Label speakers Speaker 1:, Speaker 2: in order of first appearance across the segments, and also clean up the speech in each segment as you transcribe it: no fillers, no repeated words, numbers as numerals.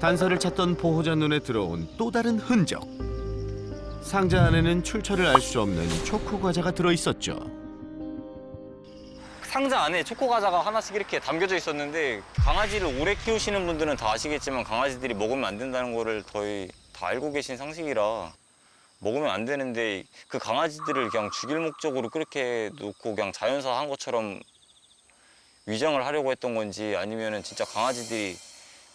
Speaker 1: 단서를 찾던 보호자 눈에 들어온 또 다른 흔적. 상자 안에는 출처를 알 수 없는 초코 과자가 들어 있었죠.
Speaker 2: 상자 안에 초코 과자가 하나씩 이렇게 담겨져 있었는데 강아지를 오래 키우시는 분들은 다 아시겠지만 강아지들이 먹으면 안 된다는 거를 거의 다 알고 계신 상식이라 먹으면 안 되는데 그 강아지들을 그냥 죽일 목적으로 그렇게 놓고 그냥 자연사 한 것처럼 위장을 하려고 했던 건지 아니면은 진짜 강아지들이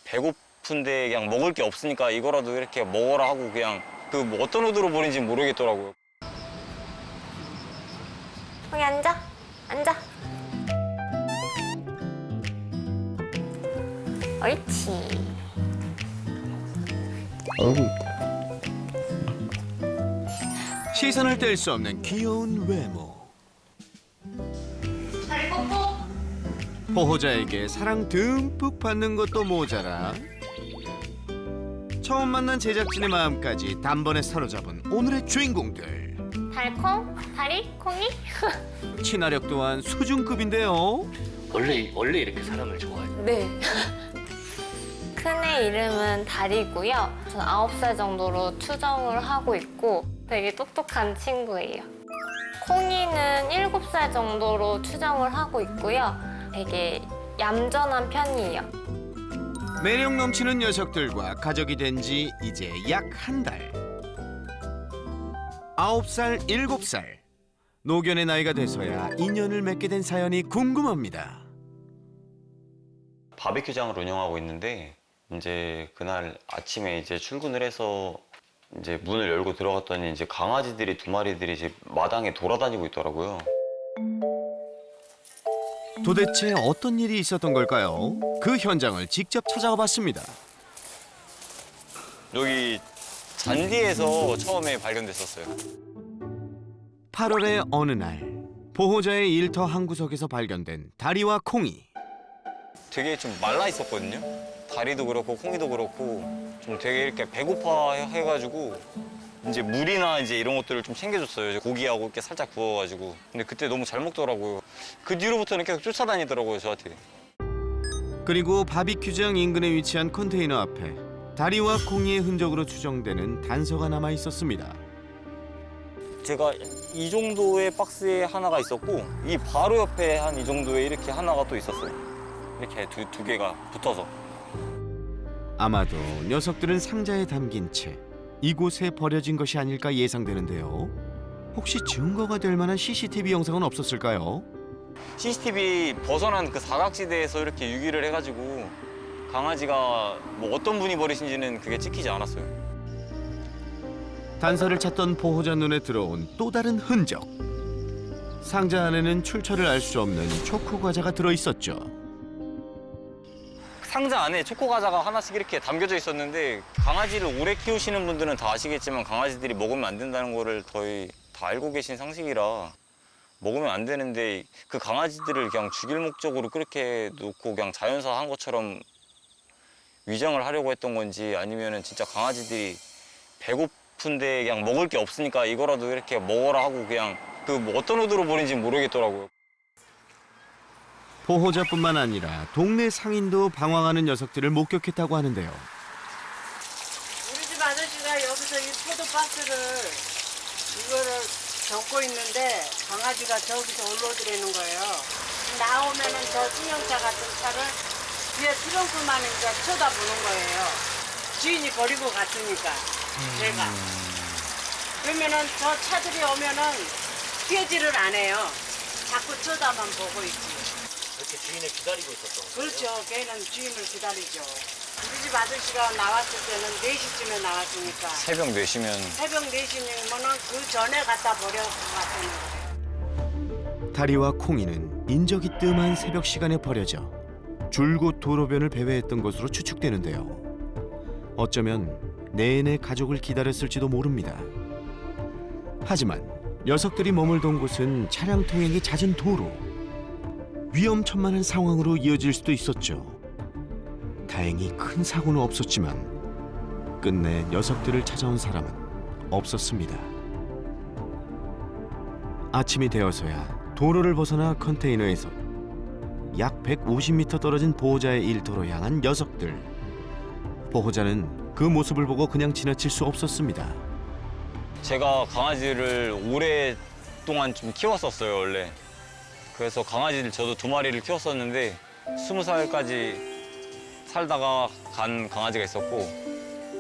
Speaker 2: 배고픈데 그냥 먹을 게 없으니까 이거라도 이렇게 먹어라 하고 그냥 그 뭐 어떤 의도로 버린지 모르겠더라고요.
Speaker 3: 거기 앉아. 앉아. 옳지.
Speaker 1: 시선을 뗄 수 없는 귀여운 외모.
Speaker 3: 다리 뽀뽀.
Speaker 1: 보호자에게 사랑 듬뿍 받는 것도 모자라 처음 만난 제작진의 마음까지 단번에 사로잡은 오늘의 주인공들.
Speaker 3: 달콩? 다리? 콩이?
Speaker 1: 친화력 또한 수준급인데요.
Speaker 4: 원래 이렇게 사람을 좋아해요?
Speaker 3: 네. 큰애 이름은 다리고요. 전 9살 정도로 추정을 하고 있고 되게 똑똑한 친구예요. 콩이는 7살 정도로 추정을 하고 있고요. 되게 얌전한 편이에요.
Speaker 1: 매력 넘치는 녀석들과 가족이 된 지 이제 약 한 달. 9살, 7살. 노견의 나이가 돼서야 인연을 맺게 된 사연이 궁금합니다.
Speaker 2: 바비큐장을 운영하고 있는데 이제 그날 아침에 이제 출근을 해서 이제 문을 열고 들어갔더니 이제 강아지들이 2마리들이 이제 마당에 돌아다니고 있더라고요.
Speaker 1: 도대체 어떤 일이 있었던 걸까요? 그 현장을 직접 찾아가 봤습니다.
Speaker 2: 여기 잔디에서 처음에 발견됐었어요.
Speaker 1: 8월의 어느 날 보호자의 일터 한 구석에서 발견된 다리와 콩이.
Speaker 2: 되게 좀 말라 있었거든요. 다리도 그렇고 콩이도 그렇고 좀 되게 이렇게 배고파 해가지고 이제 물이나 이제 이런 것들을 좀 챙겨줬어요. 이제 고기하고 이렇게 살짝 구워가지고. 근데 그때 너무 잘 먹더라고요. 그 뒤로부터는 계속 쫓아다니더라고요, 저한테.
Speaker 1: 그리고 바비큐장 인근에 위치한 컨테이너 앞에 다리와 콩이의 흔적으로 추정되는 단서가 남아 있었습니다.
Speaker 2: 제가 이 정도의 박스에 하나가 있었고 이 바로 옆에 한 이 정도에 이렇게 하나가 또 있었어요. 이렇게 두 개가 붙어서.
Speaker 1: 아마도 녀석들은 상자에 담긴 채 이곳에 버려진 것이 아닐까 예상되는데요. 혹시 증거가 될 만한 CCTV 영상은 없었을까요?
Speaker 2: CCTV 벗어난 그 사각지대에서 이렇게 유기를 해가지고 강아지가 뭐 어떤 분이 버리신지는 그게 찍히지 않았어요.
Speaker 1: 단서를 찾던 보호자 눈에 들어온 또 다른 흔적. 상자 안에는 출처를 알 수 없는 초코 과자가 들어 있었죠.
Speaker 2: 상자 안에 초코 과자가 하나씩 이렇게 담겨져 있었는데 강아지를 오래 키우시는 분들은 다 아시겠지만 강아지들이 먹으면 안 된다는 거를 거의 다 알고 계신 상식이라 먹으면 안 되는데 그 강아지들을 그냥 죽일 목적으로 그렇게 놓고 그냥 자연사 한 것처럼 위장을 하려고 했던 건지 아니면은 진짜 강아지들이 배고픈데 그냥 먹을 게 없으니까 이거라도 이렇게 먹어라 하고 그냥 그 뭐 어떤 의도로 버린지 모르겠더라고요.
Speaker 1: 보호자뿐만 아니라 동네 상인도 방황하는 녀석들을 목격했다고 하는데요.
Speaker 5: 우리 집 아저씨가 여기서 이 포도박스를 이거를 접고 있는데 강아지가 저기서 올라오더라는 거예요. 나오면은 저 승용차 같은 차를 뒤에 트렁크만 이제 쳐다보는 거예요. 주인이 버리고 갔으니까 제가. 그러면은 저 차들이 오면은 피하지를 안 해요. 자꾸 쳐다만 보고 있지.
Speaker 4: 이렇게 주인을 기다리고 있었던 거예요?
Speaker 5: 그렇죠. 걔는 주인을 기다리죠. 우리 집 아저씨가 나왔을 때는 4시쯤에 나왔으니까.
Speaker 2: 새벽 4시면
Speaker 5: 새벽 4시면은 그 전에 갖다 버려서 갔다는 거예요.
Speaker 1: 다리와 콩이는 인적이 뜸한 새벽 시간에 버려져 줄곧 도로변을 배회했던 것으로 추측되는데요. 어쩌면 내내 가족을 기다렸을지도 모릅니다. 하지만 녀석들이 머물던 곳은 차량 통행이 잦은 도로. 위험천만한 상황으로 이어질 수도 있었죠. 다행히 큰 사고는 없었지만 끝내 녀석들을 찾아온 사람은 없었습니다. 아침이 되어서야 도로를 벗어나 컨테이너에서 약 150m 떨어진 보호자의 일터로 향한 녀석들. 보호자는 그 모습을 보고 그냥 지나칠 수 없었습니다.
Speaker 2: 제가 강아지를 오랫동안 좀 키웠었어요, 원래. 그래서 강아지를 저도 2마리를 키웠었는데 20살까지 살다가 간 강아지가 있었고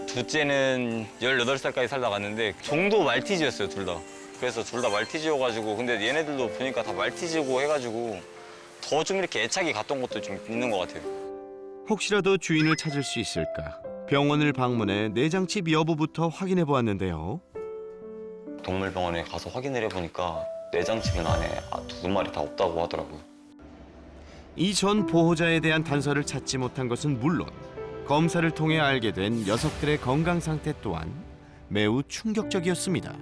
Speaker 2: 둘째는 18살까지 살다 갔는데 종도 말티즈였어요, 둘 다. 그래서 둘 다 말티즈여가지고 근데 얘네들도 보니까 다 말티즈고 해가지고 더 좀 이렇게 애착이 갔던 것도 좀 있는 것 같아요.
Speaker 1: 혹시라도 주인을 찾을 수 있을까 병원을 방문해 내장칩 여부부터 확인해 보았는데요.
Speaker 2: 동물병원에 가서 확인을 해보니까 내장칩은 안에 2마리 다 없다고 하더라고요.
Speaker 1: 이전 보호자에 대한 단서를 찾지 못한 것은 물론 검사를 통해 알게 된 녀석들의 건강 상태 또한 매우 충격적이었습니다.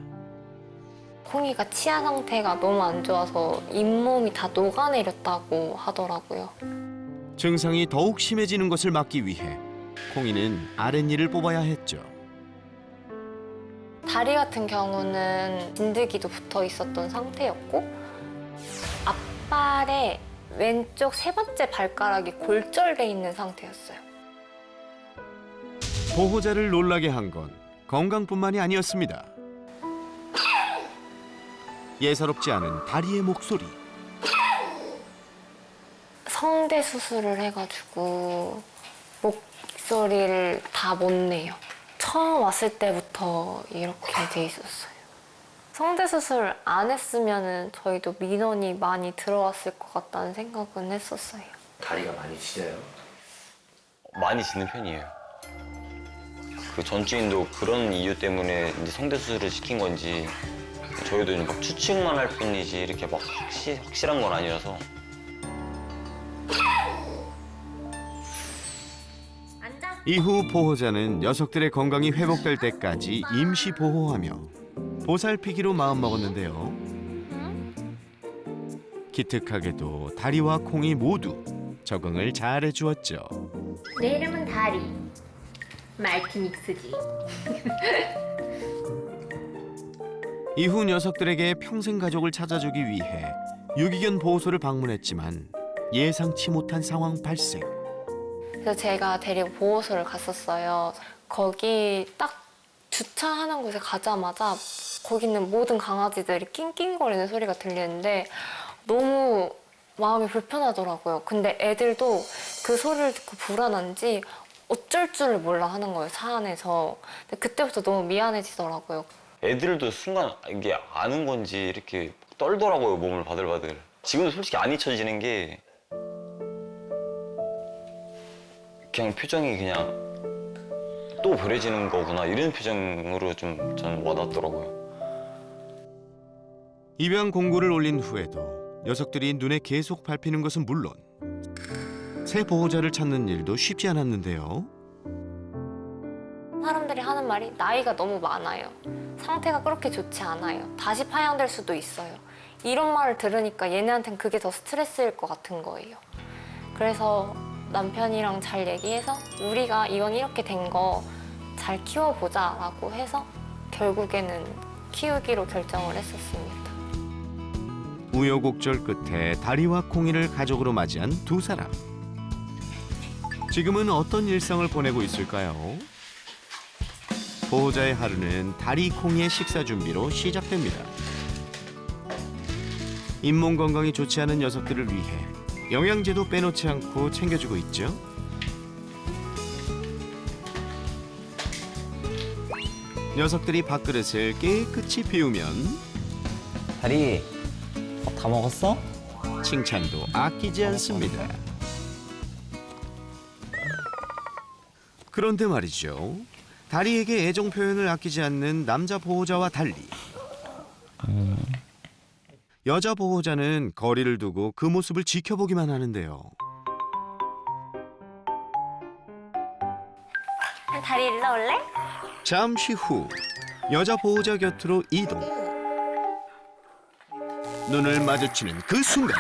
Speaker 3: 콩이가 치아 상태가 너무 안 좋아서 잇몸이 다 녹아내렸다고 하더라고요.
Speaker 1: 증상이 더욱 심해지는 것을 막기 위해 콩이는 아랫니를 뽑아야 했죠.
Speaker 3: 다리 같은 경우는 진드기도 붙어 있었던 상태였고 앞발에 왼쪽 3번째 발가락이 골절돼 있는 상태였어요.
Speaker 1: 보호자를 놀라게 한 건 건강뿐만이 아니었습니다. 예사롭지 않은 다리의 목소리.
Speaker 3: 성대 수술을 해가지고 목소리를 다 못 내요. 처음 왔을 때부터 이렇게 돼 있었어요. 성대 수술 안 했으면 저희도 민원이 많이 들어왔을 것 같다는 생각은 했었어요.
Speaker 4: 다리가 많이 찢어요.
Speaker 2: 많이 짖는 편이에요. 그 전주인도 그런 이유 때문에 이제 성대 수술을 시킨 건지 저희도 이제 막 추측만 할 뿐이지 이렇게 막 확실한 건 아니라서.
Speaker 1: 이후 보호자는 녀석들의 건강이 회복될 때까지 임시 보호하며 보살피기로 마음먹었는데요. 기특하게도 다리와 콩이 모두 적응을 잘해 주었죠.
Speaker 3: 내 이름은 다리. 말티믹스지.
Speaker 1: 이후 녀석들에게 평생 가족을 찾아주기 위해 유기견 보호소를 방문했지만 예상치 못한 상황 발생.
Speaker 3: 그래서 제가 데리고 보호소를 갔었어요. 거기 딱 주차하는 곳에 가자마자 거기 있는 모든 강아지들이 낑낑거리는 소리가 들리는데 너무 마음이 불편하더라고요. 근데 애들도 그 소리를 듣고 불안한지 어쩔 줄을 몰라 하는 거예요, 차 안에서. 근데 그때부터 너무 미안해지더라고요.
Speaker 2: 애들도 순간 이게 아는 건지 이렇게 떨더라고요, 몸을 바들바들. 지금도 솔직히 안 잊혀지는 게 그냥 표정이 그냥 또 버려지는 거구나 이런 표정으로 좀 저는 와닿더라고요.
Speaker 1: 입양 공고를 올린 후에도 녀석들이 눈에 계속 밟히는 것은 물론 새 보호자를 찾는 일도 쉽지 않았는데요.
Speaker 3: 사람들이 하는 말이 나이가 너무 많아요. 상태가 그렇게 좋지 않아요. 다시 파양될 수도 있어요. 이런 말을 들으니까 얘네한테는 그게 더 스트레스일 것 같은 거예요. 그래서 남편이랑 잘 얘기해서 우리가 이건 이렇게 된 거 잘 키워보자 라고 해서 결국에는 키우기로 결정을 했었습니다.
Speaker 1: 우여곡절 끝에 다리와 콩이를 가족으로 맞이한 두 사람. 지금은 어떤 일상을 보내고 있을까요? 보호자의 하루는 다리 콩이의 식사 준비로 시작됩니다. 잇몸 건강이 좋지 않은 녀석들을 위해 영양제도 빼놓지 않고 챙겨주고 있죠. 녀석들이 밥그릇을 깨끗이 비우면
Speaker 2: 다리 다 먹었어?
Speaker 1: 칭찬도 아끼지 않습니다. 그런데 말이죠. 다리에게 애정 표현을 아끼지 않는 남자 보호자와 달리 여자 보호자는 거리를 두고 그 모습을 지켜보기만 하는데요.
Speaker 3: 다리 일로 올래?
Speaker 1: 잠시 후 여자 보호자 곁으로 이동. 눈을 마주치는 그 순간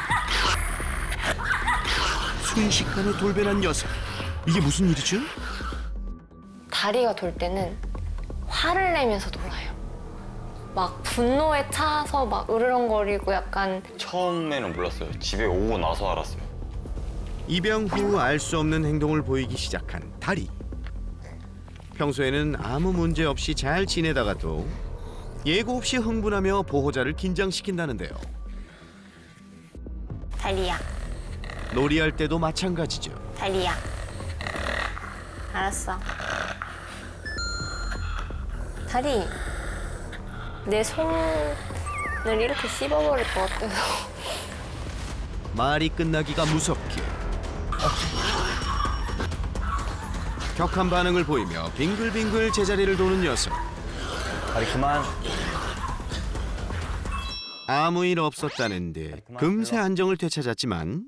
Speaker 1: 순식간에 돌변한 녀석. 이게 무슨 일이죠?
Speaker 3: 다리가 돌 때는 화를 내면서 놀아요. 막 분노에 차서 막 으르렁거리고 약간
Speaker 2: 처음에는 몰랐어요. 집에 오고 나서 알았어요.
Speaker 1: 입양 후 알 수 없는 행동을 보이기 시작한 다리. 평소에는 아무 문제 없이 잘 지내다가도 예고 없이 흥분하며 보호자를 긴장시킨다는데요.
Speaker 3: 다리야,
Speaker 1: 놀이할 때도 마찬가지죠.
Speaker 3: 다리야. 알았어. 다리, 내 손을 이렇게 씹어버릴 것 같아서.
Speaker 1: 말이 끝나기가 무섭게 격한 반응을 보이며 빙글빙글 제자리를 도는 녀석.
Speaker 2: 다리 그만.
Speaker 1: 아무 일 없었다는 듯 금세 안정을 되찾았지만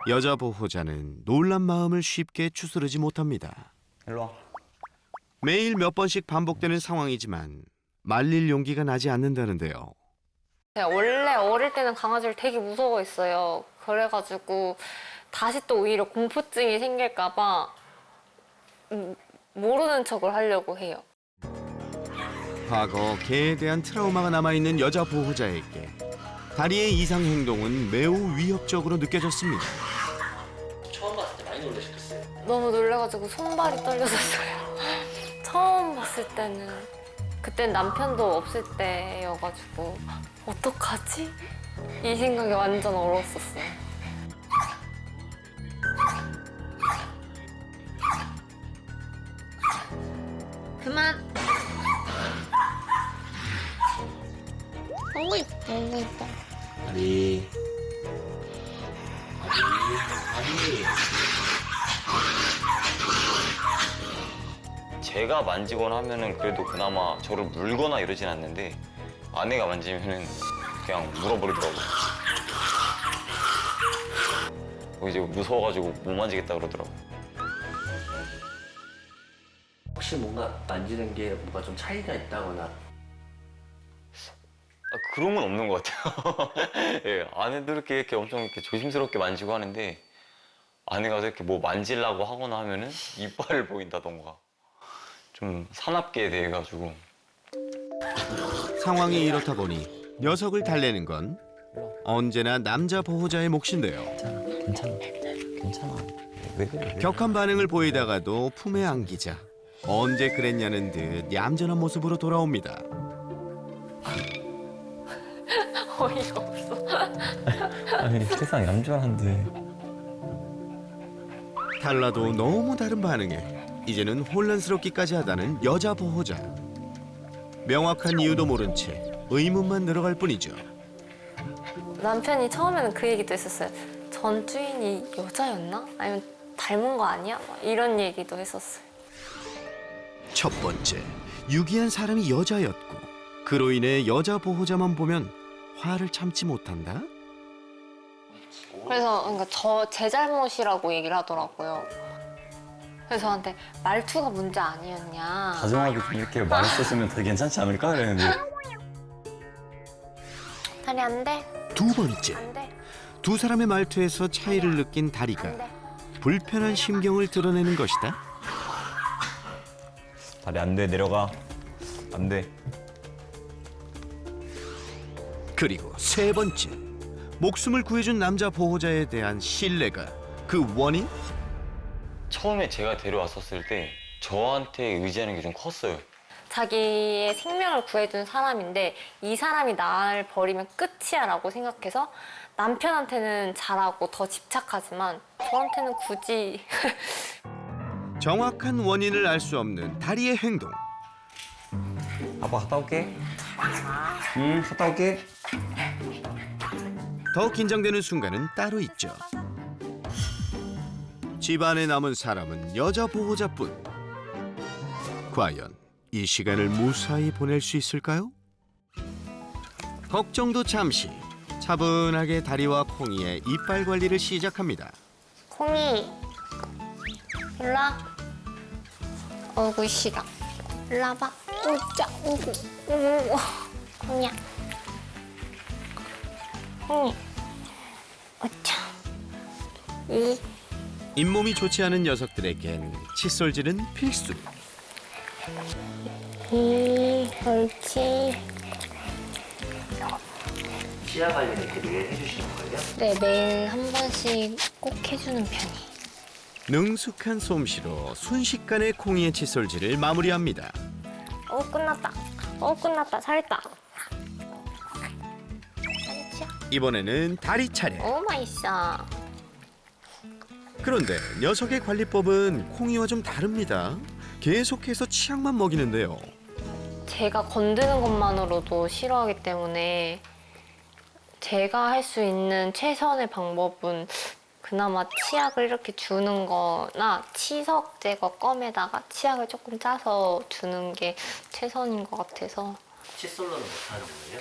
Speaker 1: 여자 보호자는 놀란 마음을 쉽게 추스르지 못합니다.
Speaker 2: 일로 와.
Speaker 1: 매일 몇 번씩 반복되는 상황이지만 말릴 용기가 나지 않는다는데요.
Speaker 3: 제가 원래 어릴 때는 강아지를 되게 무서워했어요. 그래가지고 다시 또 오히려 공포증이 생길까 봐 모르는 척을 하려고 해요.
Speaker 1: 과거 개에 대한 트라우마가 남아있는 여자 보호자에게 다리의 이상 행동은 매우 위협적으로 느껴졌습니다.
Speaker 4: 처음 봤을 때 많이 놀라셨겠어요?
Speaker 3: 너무 놀래가지고 손발이 떨려졌어요. 처음 봤을 때는 그땐 남편도 없을 때여가지고 어떡하지? 이 생각이 완전 어려웠었어요. 그만. 너무 이뻐, 너무 이뻐.
Speaker 4: 아니.
Speaker 2: 제가 만지거나 하면은 그래도 그나마 저를 물거나 이러진 않는데 아내가 만지면은 그냥 물어버리더라고요. 이제 무서워가지고 못 만지겠다 그러더라고요.
Speaker 4: 혹시 뭔가 만지는 게 뭔가 좀 차이가 있다거나
Speaker 2: 그런 건 없는 것 같아요. 예, 아내도 이렇게 엄청 이렇게 조심스럽게 만지고 하는데 아내가 이렇게 뭐 만지려고 하거나 하면은 이빨을 보인다던가 좀 사납게 돼가지고.
Speaker 1: 상황이 이렇다 보니 녀석을 달래는 건 언제나 남자 보호자의 몫인데요.
Speaker 2: 괜찮아. 왜 그래?
Speaker 1: 격한 반응을 보이다가도 품에 안기자 언제 그랬냐는 듯 얌전한 모습으로 돌아옵니다.
Speaker 3: 어이가 없어.
Speaker 2: 아니 세상 얌전한데.
Speaker 1: 달라도 너무 다른 반응에 이제는 혼란스럽기까지 하다는 여자 보호자. 명확한 이유도 모른 채 의문만 늘어갈 뿐이죠.
Speaker 3: 남편이 처음에는 그 얘기도 했었어요. 전 주인이 여자였나? 아니면 닮은 거 아니야? 막 이런 얘기도 했었어요.
Speaker 1: 첫 번째, 유기한 사람이 여자였고 그로 인해 여자 보호자만 보면 화를 참지 못한다?
Speaker 3: 그래서 그러니까 제 잘못이라고 얘기를 하더라고요. 그래서 저한테 말투가 문제 아니었냐.
Speaker 2: 다정하게 좀 이렇게 말했었으면 더 괜찮지 않을까 그랬는데.
Speaker 3: 다리 안 돼?
Speaker 1: 두 번째,
Speaker 3: 안 돼?
Speaker 1: 두 사람의 말투에서 차이를 느낀 다리가
Speaker 3: 안 돼?
Speaker 1: 불편한 심경을 드러내는 것이다.
Speaker 2: 다리 안 돼, 내려가. 안 돼.
Speaker 1: 그리고 세 번째, 목숨을 구해준 남자 보호자에 대한 신뢰가 그 원인?
Speaker 2: 처음에 제가 데려왔었을 때 저한테 의지하는 게 좀 컸어요.
Speaker 3: 자기의 생명을 구해준 사람인데 이 사람이 나를 버리면 끝이야 라고 생각해서 남편한테는 잘하고 더 집착하지만 저한테는 굳이
Speaker 1: 정확한 원인을 알 수 없는 다리의 행동.
Speaker 2: 아빠 갔다 올게. 응, 갔다 올게.
Speaker 1: 더 긴장되는 순간은 따로 있죠. 집안에 남은 사람은 여자 보호자뿐. 과연 이 시간을 무사히 보낼 수 있을까요? 걱정도 잠시. 차분하게 다리와 콩이의 이빨 관리를 시작합니다.
Speaker 3: 콩이 일로 와. 어구 싫어. 일로 와봐. 으짜 우구 우구. 콩이야. 콩이. 어차. 이.
Speaker 1: 잇몸이 좋지 않은 녀석들에겐 칫솔질은 필수.
Speaker 3: 옳지.
Speaker 4: 치아 관리는 이렇게 매일 해주시는 거예요?
Speaker 3: 네, 매일 한 번씩 꼭 해주는 편이에요.
Speaker 1: 능숙한 솜씨로 순식간에 콩이의 칫솔질을 마무리합니다.
Speaker 3: 끝났다. 끝났다. 잘했다.
Speaker 1: 이번에는 다리 차례.
Speaker 3: 오 마이샤.
Speaker 1: 그런데 녀석의 관리법은 콩이와 좀 다릅니다. 계속해서 치약만 먹이는데요.
Speaker 3: 제가 건드는 것만으로도 싫어하기 때문에 제가 할 수 있는 최선의 방법은 그나마 치약을 이렇게 주는 거나 치석 제거 껌에다가 치약을 조금 짜서 주는 게 최선인 것 같아서.
Speaker 4: 칫솔로는 못하는 거예요?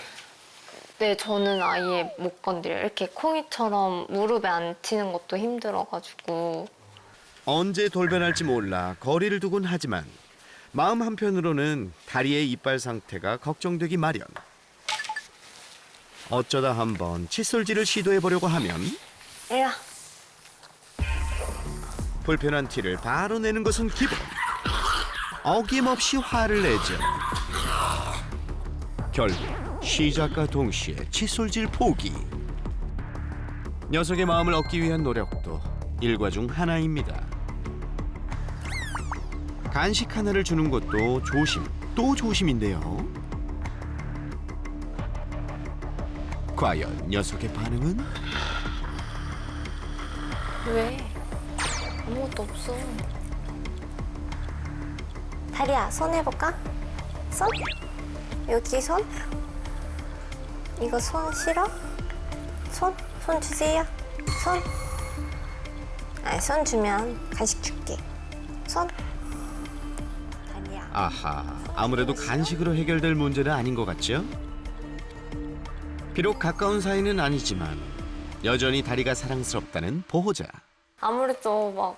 Speaker 3: 네, 저는 아예 못 건드려요. 이렇게 콩이처럼 무릎에 앉히는 것도 힘들어가지고.
Speaker 1: 언제 돌변할지 몰라 거리를 두곤 하지만 마음 한편으로는 다리의 이빨 상태가 걱정되기 마련. 어쩌다 한번 칫솔질을 시도해보려고 하면
Speaker 3: 이리와.
Speaker 1: 불편한 티를 바로 내는 것은 기본. 어김없이 화를 내죠. 결국 시작과 동시에 칫솔질 포기. 녀석의 마음을 얻기 위한 노력도 일과 중 하나입니다. 간식 하나를 주는 것도 조심 또 조심인데요. 과연 녀석의 반응은?
Speaker 3: 왜? 아무것도 없어. 다리야, 손 해볼까? 손? 여기 손? 이거 손 싫어? 손? 손 주세요. 손? 손 주면 간식 줄게. 손? 다리야.
Speaker 1: 아하, 아무래도 간식으로 해결될 문제는 아닌 것 같죠? 비록 가까운 사이는 아니지만 여전히 다리가 사랑스럽다는 보호자.
Speaker 3: 아무래도 막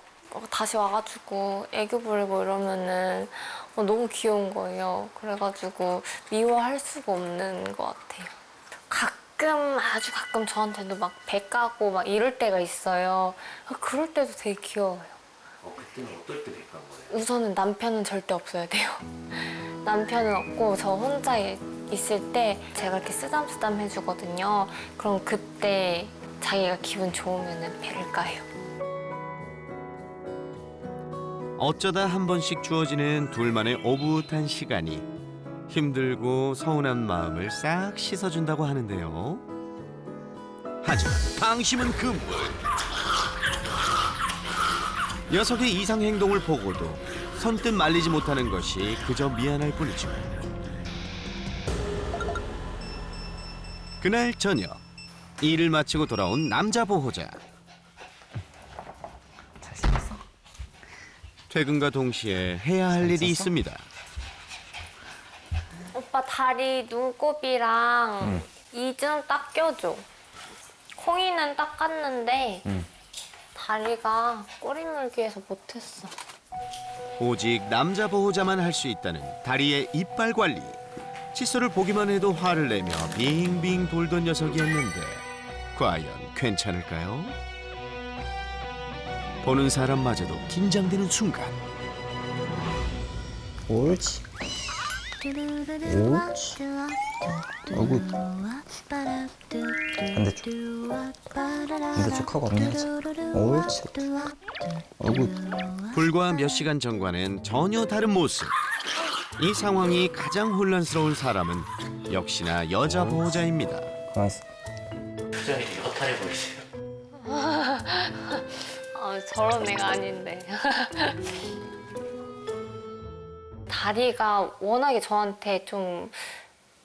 Speaker 3: 다시 와가지고 애교 부리고 이러면은 너무 귀여운 거예요. 그래가지고 미워할 수가 없는 것 같아요. 가끔, 아주 가끔 저한테도 막 배 까고 막 이럴 때가 있어요. 그럴 때도 되게 귀여워요.
Speaker 4: 그때는 어떨 때 백한 거예요?
Speaker 3: 우선은 남편은 절대 없어야 돼요. 남편은 없고 저 혼자 있을 때 제가 이렇게 쓰담쓰담 해주거든요. 그럼 그때 자기가 기분 좋으면 배를 까요.
Speaker 1: 어쩌다 한 번씩 주어지는 둘만의 오붓한 시간이 힘들고 서운한 마음을 싹 씻어준다고 하는데요. 하지만 방심은 금물. 녀석의 이상 행동을 보고도 선뜻 말리지 못하는 것이 그저 미안할 뿐이죠. 그날 저녁, 일을 마치고 돌아온 남자 보호자.
Speaker 6: 잘 씻었어?
Speaker 1: 퇴근과 동시에 해야 할 일이 있습니다.
Speaker 3: 오빠 다리 눈곱이랑 이 좀 닦여줘. 콩이는 닦았는데 다리가 꼬리 물기에서 못했어.
Speaker 1: 오직 남자 보호자만 할 수 있다는 다리의 이빨 관리. 칫솔을 보기만 해도 화를 내며 빙빙 돌던 녀석이었는데 과연 괜찮을까요? 보는 사람마저도 긴장되는 순간.
Speaker 6: 옳지. 옳지. 어구. 반대쪽 하고 엎내야지. 옳지. 어구.
Speaker 1: 불과 몇 시간 전과는 전혀 다른 모습. 이 상황이 가장 혼란스러운 사람은 역시나 여자 보호자입니다.
Speaker 6: 가만히 있어.
Speaker 4: 표정이 되게 허탈해 보이세요.
Speaker 3: 저런 애가 아닌데. 다리가 워낙에 저한테 좀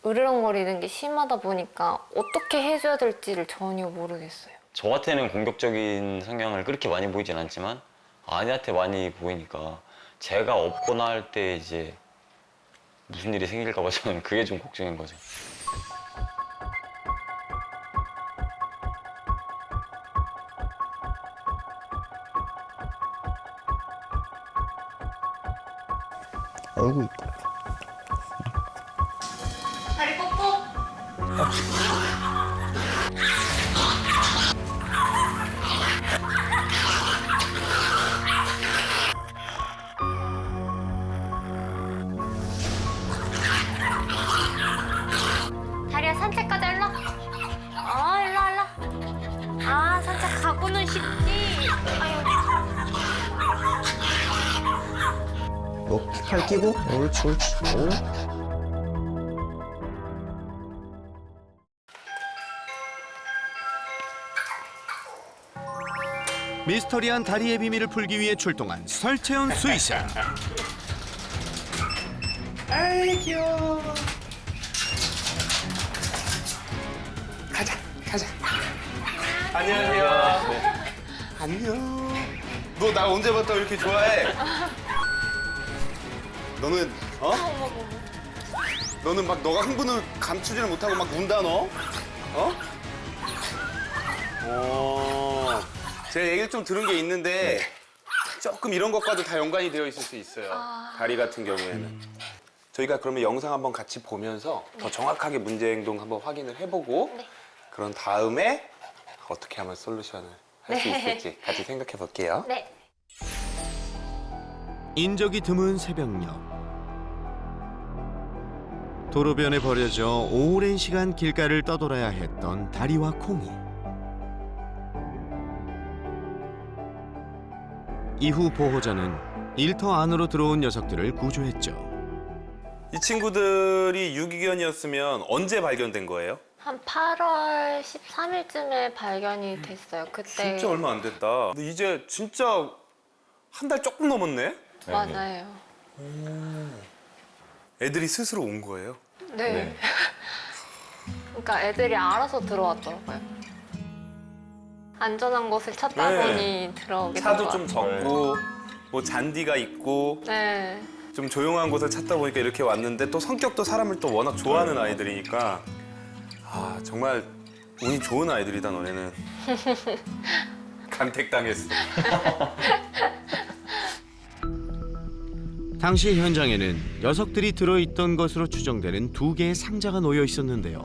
Speaker 3: 으르렁거리는 게 심하다 보니까 어떻게 해줘야 될지를 전혀 모르겠어요.
Speaker 2: 저한테는 공격적인 성향을 그렇게 많이 보이진 않지만 아내한테 많이 보이니까 제가 없거나 할 때 이제 무슨 일이 생길까 봐 저는 그게 좀 걱정인 거죠.
Speaker 6: 어구.
Speaker 3: 다리 뽀뽀! 다리야 산책 가자 일로. 일로. 산책 가고는 싶지. 아유.
Speaker 6: 팔 끼고. 옳지, 옳지.
Speaker 1: 미스터리한 다리의 비밀을 풀기 위해 출동한 설채연 수의사.
Speaker 7: 아이 귀여워. 가자, 가자. 안녕하세요. 안녕. 너 나 언제부터 이렇게 좋아해? 너는 너는 막 너가 흥분을 감추지를 못하고 막 운다 너? 제가 얘기를 좀 들은 게 있는데 조금 이런 것과도 다 연관이 되어 있을 수 있어요. 다리 같은 경우에는. 저희가 그러면 영상 한번 같이 보면서 더 정확하게 문제 행동 한번 확인을 해보고 그런 다음에 어떻게 하면 솔루션을 할 수 있을지 같이 생각해 볼게요.
Speaker 3: 네.
Speaker 1: 인적이 드문 새벽녘. 도로변에 버려져 오랜 시간 길가를 떠돌아야 했던 다리와 콩이. 이후 보호자는 일터 안으로 들어온 녀석들을 구조했죠.
Speaker 7: 이 친구들이 유기견이었으면 언제 발견된 거예요?
Speaker 3: 한 8월 13일쯤에 발견이 됐어요. 그때
Speaker 7: 진짜 얼마 안 됐다. 근데 이제 진짜 한 달 조금 넘었네?
Speaker 3: 맞아요.
Speaker 7: 애들이 스스로 온 거예요?
Speaker 3: 네. 그러니까 애들이 알아서 들어왔더라고요. 안전한 곳을 찾다
Speaker 7: 네.
Speaker 3: 보니 들어오게
Speaker 7: 차도
Speaker 3: 되더라고요.
Speaker 7: 좀 적고 뭐 잔디가 있고
Speaker 3: 네.
Speaker 7: 좀 조용한 곳을 찾다 보니까 이렇게 왔는데 또 성격도 사람을 또 워낙 좋아하는 아이들이니까 아 정말 운이 좋은 아이들이다 너네는. 간택당했어.
Speaker 1: 당시 현장에는 녀석들이 들어있던 것으로 추정되는 2개의 상자가 놓여 있었는데요.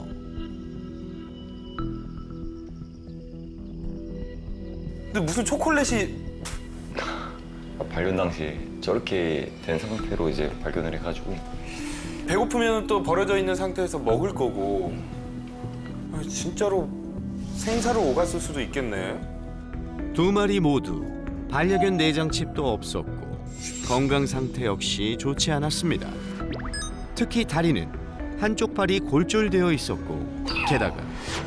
Speaker 7: 근데 무슨 초콜릿이
Speaker 2: 발견 당시에 저렇게 된 상태로 이제 발견을 해가지고
Speaker 7: 배고프면 또 버려져 있는 상태에서 먹을 거고 아, 진짜로 생사를 오갔을 수도 있겠네.
Speaker 1: 2마리 모두 반려견 내장칩도 없었고 건강 상태 역시 좋지 않았습니다. 특히 다리는 한쪽 팔이 골절되어 있었고 게다가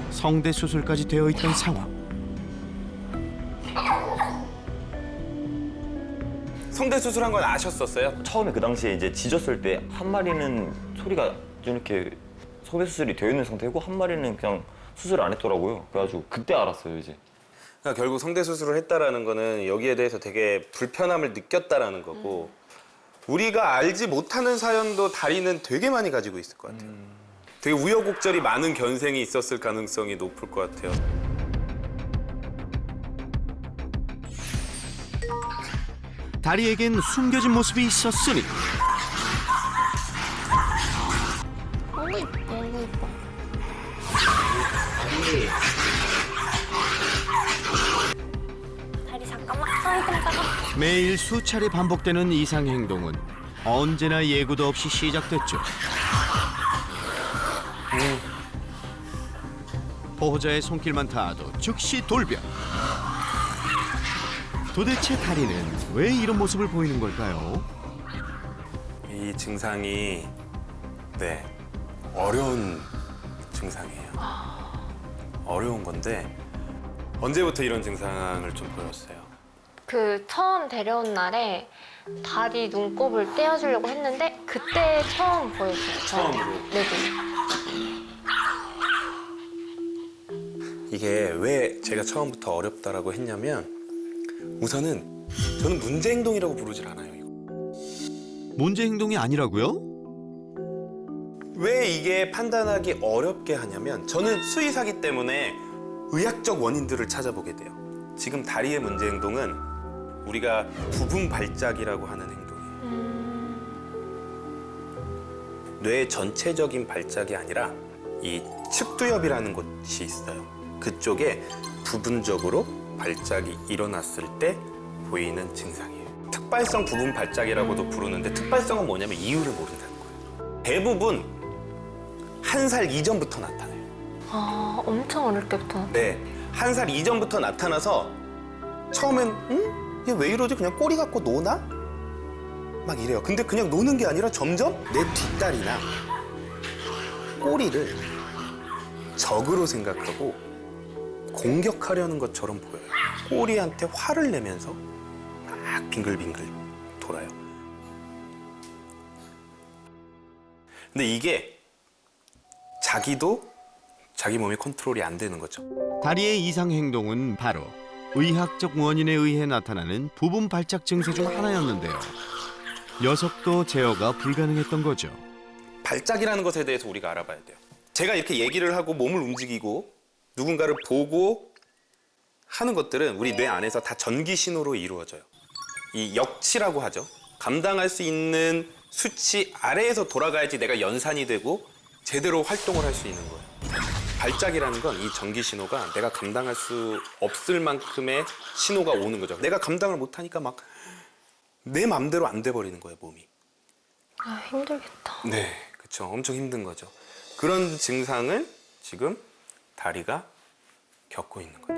Speaker 1: 성대 수술까지 되어 있던 상황.
Speaker 7: 성대 수술한 건 아셨었어요?
Speaker 2: 처음에 그 당시에 이제 짖었을 때 한 마리는 소리가 좀 이렇게 성대 수술이 되어 있는 상태고 한 마리는 그냥 수술 안 했더라고요. 그래가지고 그때 알았어요 이제.
Speaker 7: 그러니까 결국 성대 수술을 했다라는 거는 여기에 대해서 되게 불편함을 느꼈다라는 거고 우리가 알지 못하는 사연도 다리는 되게 많이 가지고 있을 것 같아요. 되게 우여곡절이 많은 견생이 있었을 가능성이 높을 것 같아요.
Speaker 1: 다리에겐 숨겨진 모습이 있었으니
Speaker 3: 너무 이뻐, 너무 이뻐. 다리 잠깐만. 아이 깜짝아.
Speaker 1: 매일 수차례 반복되는 이상 행동은 언제나 예고도 없이 시작됐죠. 보호자의 손길만 닿아도 즉시 돌변. 도대체 다리는 왜 이런 모습을 보이는 걸까요?
Speaker 7: 이 증상이 네 어려운 증상이에요. 어려운 건데 언제부터 이런 증상을 좀 보였어요?
Speaker 3: 그 처음 데려온 날에 다리 눈곱을 떼어주려고 했는데 그때 처음 보였어요.
Speaker 7: 처음으로?
Speaker 3: 네네.
Speaker 7: 이게 왜 제가 처음부터 어렵다라고 했냐면 우선은 저는 문제 행동이라고 부르질 않아요. 이거.
Speaker 1: 문제 행동이 아니라고요?
Speaker 7: 왜 이게 판단하기 어렵게 하냐면 저는 수의사기 때문에 의학적 원인들을 찾아보게 돼요. 지금 다리의 문제 행동은 우리가 부분 발작이라고 하는 행동이에요. 뇌의 전체적인 발작이 아니라 이 측두엽이라는 곳이 있어요. 그쪽에 부분적으로 발작이 일어났을 때 보이는 증상이에요. 특발성 부분 발작이라고도 부르는데 특발성은 뭐냐면 이유를 모른다는 거예요. 대부분 1살 이전부터 나타나요.
Speaker 3: 아, 엄청 어릴 때부터.
Speaker 7: 네, 1살 이전부터 나타나서 처음엔 얘 왜 이러지? 그냥 꼬리 갖고 노나? 막 이래요. 근데 그냥 노는 게 아니라 점점 내 뒷다리나 꼬리를 적으로 생각하고 공격하려는 것처럼 보여요. 꼬리한테 화를 내면서 막 빙글빙글 돌아요. 근데 이게 자기도 자기 몸이 컨트롤이 안 되는 거죠.
Speaker 1: 다리의 이상 행동은 바로 의학적 원인에 의해 나타나는 부분 발작 증세 중 하나였는데요. 녀석도 제어가 불가능했던 거죠.
Speaker 7: 발작이라는 것에 대해서 우리가 알아봐야 돼요. 제가 이렇게 얘기를 하고 몸을 움직이고 누군가를 보고 하는 것들은 우리 뇌 안에서 다 전기 신호로 이루어져요. 이 역치라고 하죠. 감당할 수 있는 수치 아래에서 돌아가야지 내가 연산이 되고 제대로 활동을 할 수 있는 거예요. 발작이라는 건 이 전기 신호가 내가 감당할 수 없을 만큼의 신호가 오는 거죠. 내가 감당을 못하니까 막 내 맘대로 안 돼 버리는 거예요, 몸이.
Speaker 3: 아, 힘들겠다.
Speaker 7: 네, 그렇죠. 엄청 힘든 거죠. 그런 증상을 지금 다리가 겪고 있는 거죠.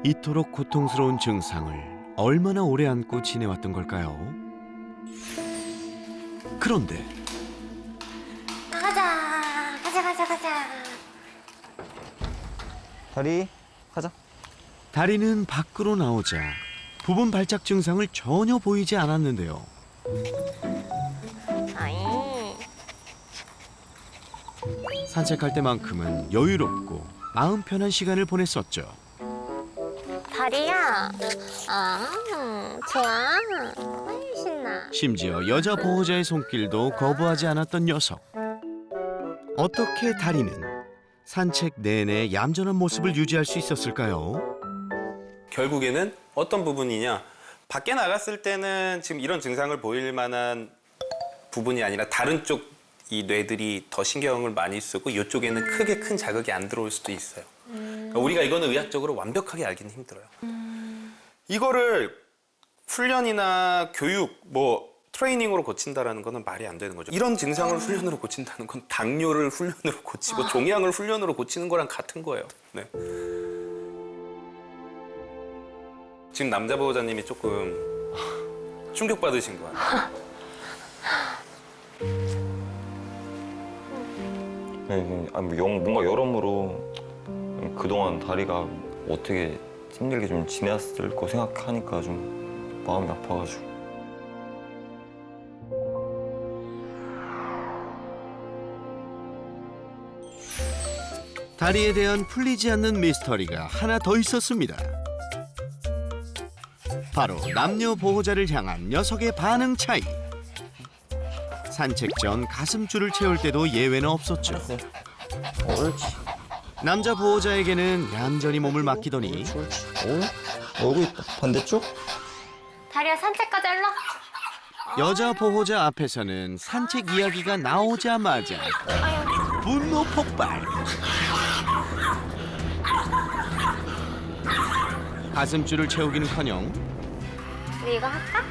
Speaker 1: 이토록 고통스러운 증상을 얼마나 오래 안고 지내왔던 걸까요? 그런데
Speaker 3: 가자.
Speaker 2: 다리 가자.
Speaker 1: 다리는 밖으로 나오자 부분 발작 증상을 전혀 보이지 않았는데요.
Speaker 3: 아이.
Speaker 1: 산책할 때만큼은 여유롭고 마음 편한 시간을 보냈었죠.
Speaker 3: 다리야. 좋아. 아이, 신나.
Speaker 1: 심지어 여자 보호자의 손길도 거부하지 않았던 녀석. 어떻게 다리는 산책 내내 얌전한 모습을 유지할 수 있었을까요?
Speaker 7: 결국에는 어떤 부분이냐, 밖에 나갔을 때는 지금 이런 증상을 보일 만한 부분이 아니라 다른 쪽 이 뇌들이 더 신경을 많이 쓰고 이쪽에는 크게 큰 자극이 안 들어올 수도 있어요. 그러니까 우리가 이거는 의학적으로 완벽하게 알기는 힘들어요. 이거를 훈련이나 교육, 트레이닝으로 고친다라는 거는 말이 안 되는 거죠. 이런 증상을 훈련으로 고친다는 건 당뇨를 훈련으로 고치고 종양을 훈련으로 고치는 거랑 같은 거예요. 네. 지금 남자 보호자님이 조금 충격받으신 거 같아요.
Speaker 2: 뭔가 여러모로 그동안 다리가 어떻게 힘들게 좀 지냈을 거 생각하니까 좀 마음이 아파가지고.
Speaker 1: 다리에 대한 풀리지 않는 미스터리가 하나 더 있었습니다. 바로 남녀 보호자를 향한 녀석의 반응 차이. 산책 전 가슴줄을 채울 때도 예외는 없었죠.
Speaker 6: 옳지.
Speaker 1: 남자 보호자에게는 얌전히 몸을 맡기더니
Speaker 6: 얼굴 있다. 반대쪽?
Speaker 3: 다리야, 산책 가자, 일로.
Speaker 1: 여자 보호자 앞에서는 산책 이야기가 나오자마자 분노 폭발. 가슴줄을 채우기는커녕
Speaker 3: 우리 이거 할까?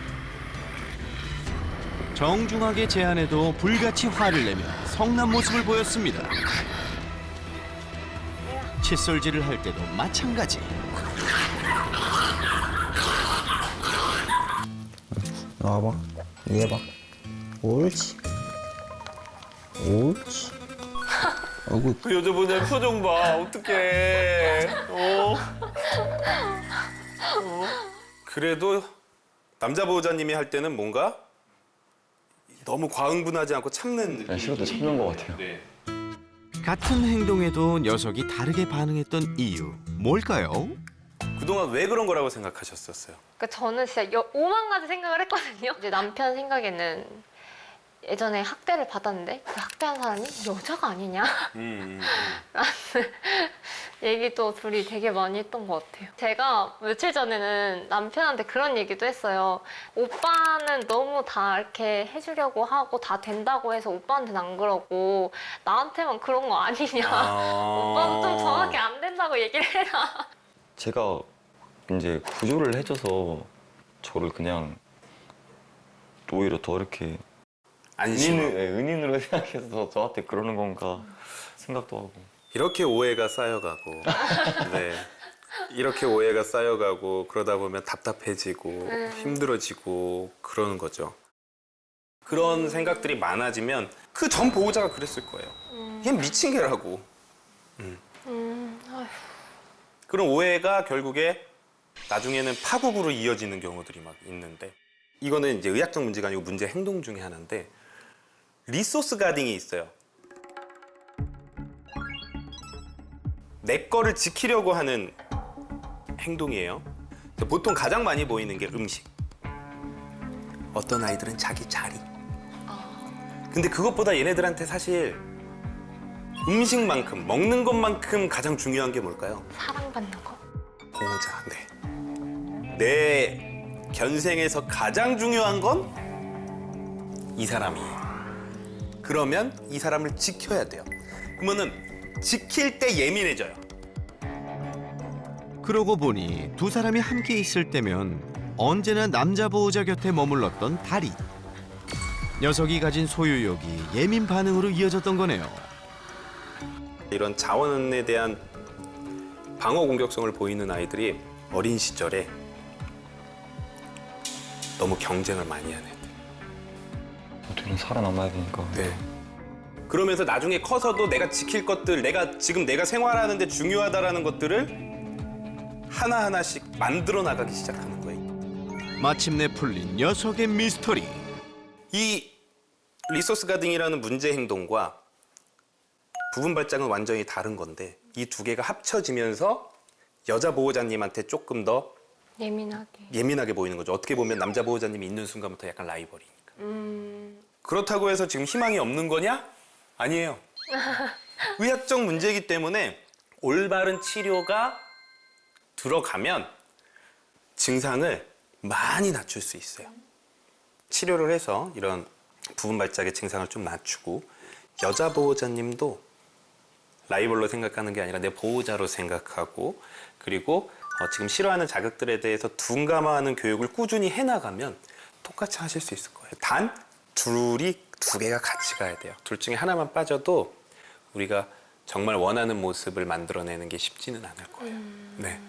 Speaker 1: 정중하게 제안해도 불같이 화를 내며 성난 모습을 보였습니다. 칫솔질을 할 때도 마찬가지.
Speaker 6: 나와봐. 위에 봐. 옳지. 옳지. 얼굴
Speaker 2: 그 여자분의 표정 봐. 어떡해.
Speaker 7: 그래도 남자 보호자님이 할 때는 뭔가 너무 과흥분하지 않고 참는 느낌.
Speaker 2: 싫어도 참는 것 같아요.
Speaker 7: 네.
Speaker 1: 같은 행동에도 녀석이 다르게 반응했던 이유 뭘까요?
Speaker 7: 그동안 왜 그런 거라고 생각하셨었어요?
Speaker 3: 그러니까 저는 진짜 오만 가지 생각을 했거든요. 이제 남편 생각에는 예전에 학대를 받았는데 그 학대한 사람이 여자가 아니냐? 라는 얘기도 둘이 되게 많이 했던 것 같아요. 제가 며칠 전에는 남편한테 그런 얘기도 했어요. 오빠는 너무 다 이렇게 해주려고 하고 다 된다고 해서 오빠한테는 안 그러고 나한테만 그런 거 아니냐. 오빠는 좀 정확히 안 된다고 얘기를 해라.
Speaker 2: 제가 이제 구조를 해줘서 저를 그냥 오히려 더 이렇게 은인으로 생각해서 저한테 그러는 건가 생각도 하고.
Speaker 7: 이렇게 오해가 쌓여가고 네. 이렇게 오해가 쌓여가고 그러다 보면 답답해지고 힘들어지고 그러는 거죠. 그런 생각들이 많아지면 그 전 보호자가 그랬을 거예요. 얘 미친 개라고.
Speaker 3: 아휴.
Speaker 7: 그런 오해가 결국에 나중에는 파국으로 이어지는 경우들이 막 있는데, 이거는 이제 의학적 문제가 아니고 문제 행동 중에 하나인데, 리소스 가딩이 있어요. 내 거를 지키려고 하는 행동이에요. 보통 가장 많이 보이는 게 음식. 어떤 아이들은 자기 자리. 근데 그것보다 얘네들한테 사실 음식만큼, 먹는 것만큼 가장 중요한 게 뭘까요?
Speaker 3: 사랑받는 거.
Speaker 7: 보호자. 네. 내 견생에서 가장 중요한 건 이 사람이에요. 그러면 이 사람을 지켜야 돼요. 그러면은 지킬 때 예민해져요.
Speaker 1: 그러고 보니 두 사람이 함께 있을 때면 언제나 남자 보호자 곁에 머물렀던 다리. 녀석이 가진 소유욕이 예민 반응으로 이어졌던 거네요.
Speaker 7: 이런 자원에 대한 방어 공격성을 보이는 아이들이 어린 시절에 너무 경쟁을 많이 하는 애들.
Speaker 8: 어떻게든 살아남아야 되니까.
Speaker 7: 네. 그러면서 나중에 커서도 내가 지킬 것들, 내가 생활하는데 중요하다라는 것들을 하나하나씩 만들어 나가기 시작하는 거예요.
Speaker 1: 마침내 풀린 녀석의 미스터리.
Speaker 7: 이 리소스 가딩이라는 문제 행동과 부분 발작은 완전히 다른 건데, 이 두 개가 합쳐지면서 여자 보호자님한테 조금 더 예민하게 보이는 거죠. 어떻게 보면 남자 보호자님이 있는 순간부터 약간 라이벌이니까. 그렇다고 해서 지금 희망이 없는 거냐? 아니에요. 의학적 문제이기 때문에 올바른 치료가 들어가면 증상을 많이 낮출 수 있어요. 치료를 해서 이런 부분 발작의 증상을 좀 낮추고, 여자 보호자님도 라이벌로 생각하는 게 아니라 내 보호자로 생각하고, 그리고 지금 싫어하는 자극들에 대해서 둔감화하는 교육을 꾸준히 해나가면 똑같이 하실 수 있을 거예요. 단 둘이 두 개가 같이 가야 돼요. 둘 중에 하나만 빠져도 우리가 정말 원하는 모습을 만들어내는 게 쉽지는 않을 거예요. 네.